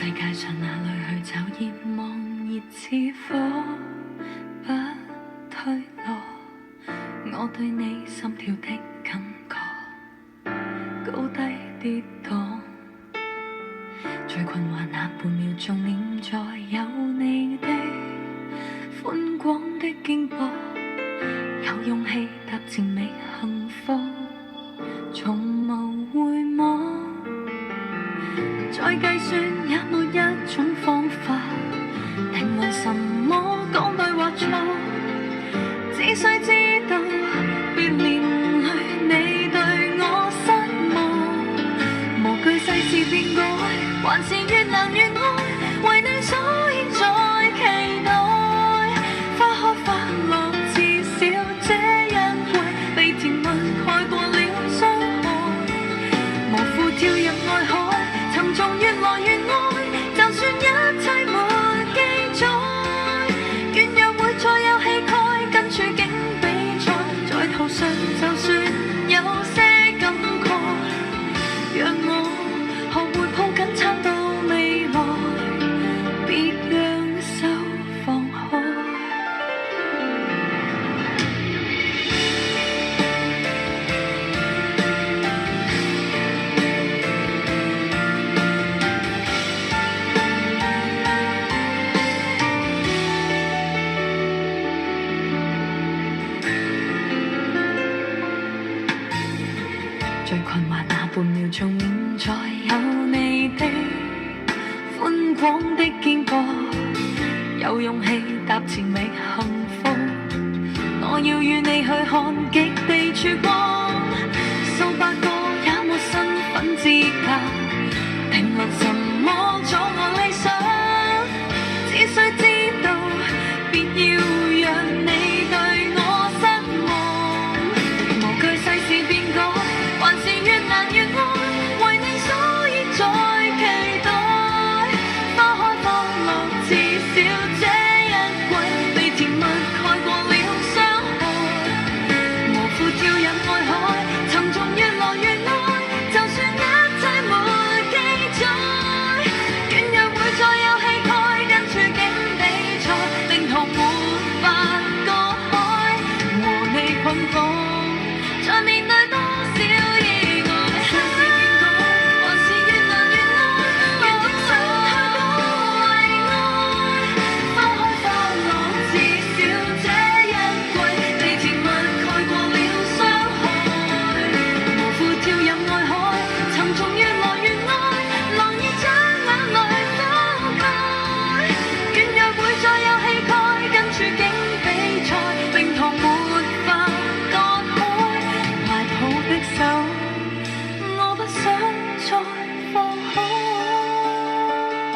世界上哪裏去找熱望熱似火不退落？我對你心跳的感覺高低跌宕，最困惑那半秒鐘念在有你的寬廣的肩膊，有勇氣踏前覓幸福，從無回望。再計算也沒一種方法定論什麼講對或錯，只需知道別年裏你對我失望，無懼世事變改，還是越難越愛，為你所以在期待，花開花落至少這一回被甜蜜蓋過了傷害，無負跳入愛海，沉重越來越愛，就算一切沒記載，軟弱會再有氣概，跟處境比賽，在途上就算有些感慨，讓我學會抱緊撐到未來，別讓手放開。最困惑那半秒鐘念在有你的寬廣的肩膊，有勇氣踏前覓幸福，我要與你去看極地曙光，數百個也沒身份資格